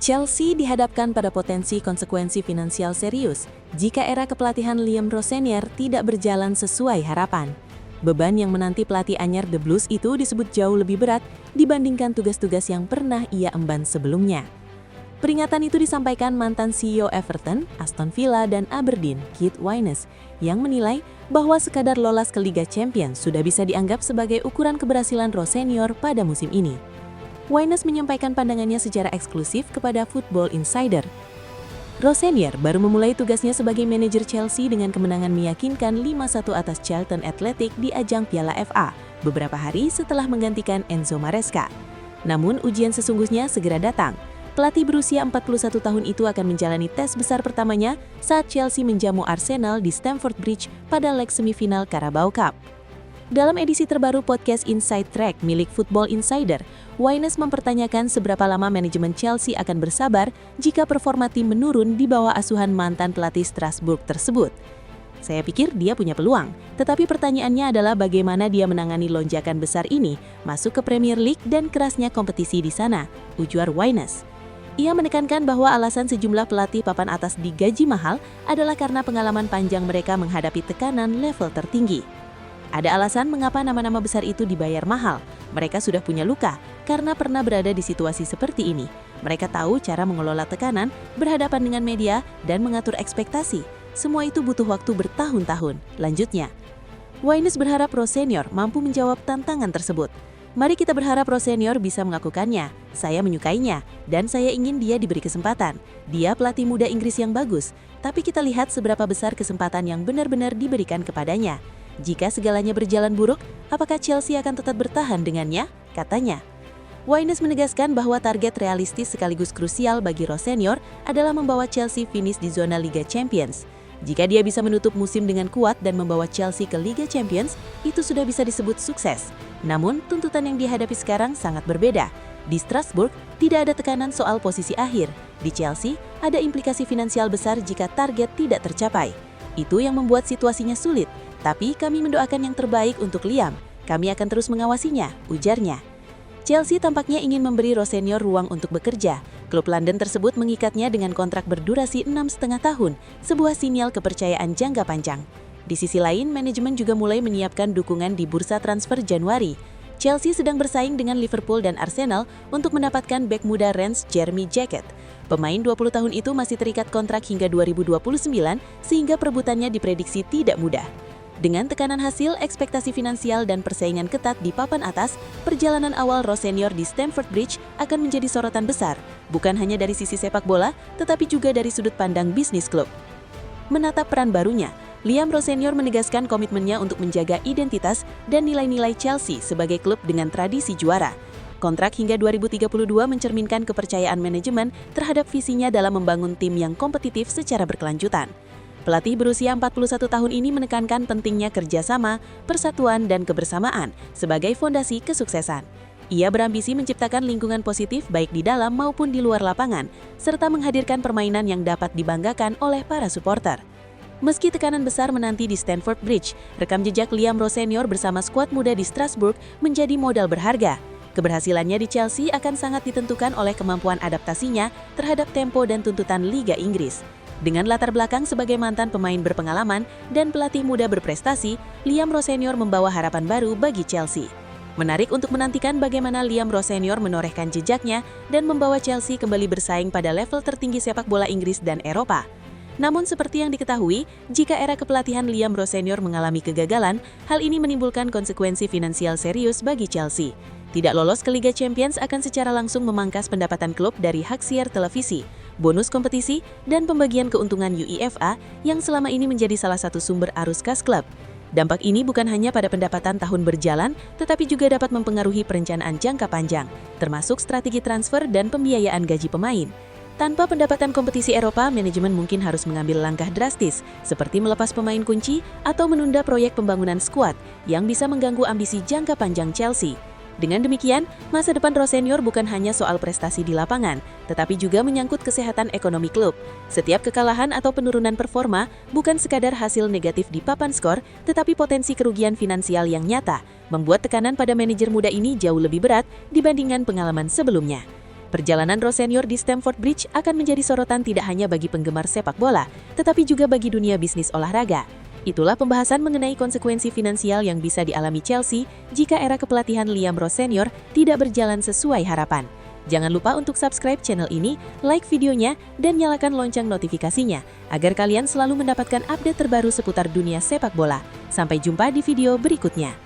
Chelsea dihadapkan pada potensi konsekuensi finansial serius jika era kepelatihan Liam Rosenior tidak berjalan sesuai harapan. Beban yang menanti pelatih anyar The Blues itu disebut jauh lebih berat dibandingkan tugas-tugas yang pernah ia emban sebelumnya. Peringatan itu disampaikan mantan CEO Everton, Aston Villa, dan Aberdeen, Keith Wyness, yang menilai bahwa sekadar lolos ke Liga Champions sudah bisa dianggap sebagai ukuran keberhasilan Rosenior pada musim ini. Wyness menyampaikan pandangannya secara eksklusif kepada Football Insider. Rosenior baru memulai tugasnya sebagai manajer Chelsea dengan kemenangan meyakinkan 5-1 atas Charlton Athletic di ajang Piala FA, beberapa hari setelah menggantikan Enzo Maresca. Namun ujian sesungguhnya segera datang. Pelatih berusia 41 tahun itu akan menjalani tes besar pertamanya saat Chelsea menjamu Arsenal di Stamford Bridge pada leg semifinal Carabao Cup. Dalam edisi terbaru podcast Inside Track milik Football Insider, Wyness mempertanyakan seberapa lama manajemen Chelsea akan bersabar jika performa tim menurun di bawah asuhan mantan pelatih Strasbourg tersebut. Saya pikir dia punya peluang, tetapi pertanyaannya adalah bagaimana dia menangani lonjakan besar ini masuk ke Premier League dan kerasnya kompetisi di sana, ujar Wyness. Ia menekankan bahwa alasan sejumlah pelatih papan atas digaji mahal adalah karena pengalaman panjang mereka menghadapi tekanan level tertinggi. Ada alasan mengapa nama-nama besar itu dibayar mahal. Mereka sudah punya luka karena pernah berada di situasi seperti ini. Mereka tahu cara mengelola tekanan, berhadapan dengan media, dan mengatur ekspektasi. Semua itu butuh waktu bertahun-tahun. Lanjutnya, Wyness berharap Rosenior mampu menjawab tantangan tersebut. Mari kita berharap Rosenior bisa melakukannya. Saya menyukainya, dan saya ingin dia diberi kesempatan. Dia pelatih muda Inggris yang bagus, tapi kita lihat seberapa besar kesempatan yang benar-benar diberikan kepadanya. Jika segalanya berjalan buruk, apakah Chelsea akan tetap bertahan dengannya? Katanya. Wyness menegaskan bahwa target realistis sekaligus krusial bagi Rosenior adalah membawa Chelsea finish di zona Liga Champions. Jika dia bisa menutup musim dengan kuat dan membawa Chelsea ke Liga Champions, itu sudah bisa disebut sukses. Namun, tuntutan yang dihadapi sekarang sangat berbeda. Di Strasbourg, tidak ada tekanan soal posisi akhir. Di Chelsea, ada implikasi finansial besar jika target tidak tercapai. Itu yang membuat situasinya sulit. Tapi kami mendoakan yang terbaik untuk Liam. Kami akan terus mengawasinya, ujarnya. Chelsea tampaknya ingin memberi Rosenior ruang untuk bekerja. Klub London tersebut mengikatnya dengan kontrak berdurasi 6,5 tahun, sebuah sinyal kepercayaan jangka panjang. Di sisi lain, manajemen juga mulai menyiapkan dukungan di bursa transfer Januari. Chelsea sedang bersaing dengan Liverpool dan Arsenal untuk mendapatkan bek muda Rennes Jeremy Jacket. Pemain 20 tahun itu masih terikat kontrak hingga 2029, sehingga perebutannya diprediksi tidak mudah. Dengan tekanan hasil, ekspektasi finansial, dan persaingan ketat di papan atas, perjalanan awal Rosenior di Stamford Bridge akan menjadi sorotan besar, bukan hanya dari sisi sepak bola, tetapi juga dari sudut pandang bisnis klub. Menatap peran barunya, Liam Rosenior menegaskan komitmennya untuk menjaga identitas dan nilai-nilai Chelsea sebagai klub dengan tradisi juara. Kontrak hingga 2032 mencerminkan kepercayaan manajemen terhadap visinya dalam membangun tim yang kompetitif secara berkelanjutan. Pelatih berusia 41 tahun ini menekankan pentingnya kerjasama, persatuan, dan kebersamaan sebagai fondasi kesuksesan. Ia berambisi menciptakan lingkungan positif baik di dalam maupun di luar lapangan, serta menghadirkan permainan yang dapat dibanggakan oleh para supporter. Meski tekanan besar menanti di Stamford Bridge, rekam jejak Liam Rosenior bersama skuad muda di Strasbourg menjadi modal berharga. Keberhasilannya di Chelsea akan sangat ditentukan oleh kemampuan adaptasinya terhadap tempo dan tuntutan Liga Inggris. Dengan latar belakang sebagai mantan pemain berpengalaman dan pelatih muda berprestasi, Liam Rosenior membawa harapan baru bagi Chelsea. Menarik untuk menantikan bagaimana Liam Rosenior menorehkan jejaknya dan membawa Chelsea kembali bersaing pada level tertinggi sepak bola Inggris dan Eropa. Namun seperti yang diketahui, jika era kepelatihan Liam Rosenior mengalami kegagalan, hal ini menimbulkan konsekuensi finansial serius bagi Chelsea. Tidak lolos ke Liga Champions akan secara langsung memangkas pendapatan klub dari hak siar televisi, bonus kompetisi, dan pembagian keuntungan UEFA yang selama ini menjadi salah satu sumber arus kas klub. Dampak ini bukan hanya pada pendapatan tahun berjalan, tetapi juga dapat mempengaruhi perencanaan jangka panjang, termasuk strategi transfer dan pembiayaan gaji pemain. Tanpa pendapatan kompetisi Eropa, manajemen mungkin harus mengambil langkah drastis, seperti melepas pemain kunci atau menunda proyek pembangunan skuad yang bisa mengganggu ambisi jangka panjang Chelsea. Dengan demikian, masa depan Rosenior bukan hanya soal prestasi di lapangan, tetapi juga menyangkut kesehatan ekonomi klub. Setiap kekalahan atau penurunan performa bukan sekadar hasil negatif di papan skor, tetapi potensi kerugian finansial yang nyata, membuat tekanan pada manajer muda ini jauh lebih berat dibandingkan pengalaman sebelumnya. Perjalanan Rose senior di Stamford Bridge akan menjadi sorotan tidak hanya bagi penggemar sepak bola, tetapi juga bagi dunia bisnis olahraga. Itulah pembahasan mengenai konsekuensi finansial yang bisa dialami Chelsea jika era kepelatihan Liam Rose senior tidak berjalan sesuai harapan. Jangan lupa untuk subscribe channel ini, like videonya, dan nyalakan lonceng notifikasinya, agar kalian selalu mendapatkan update terbaru seputar dunia sepak bola. Sampai jumpa di video berikutnya.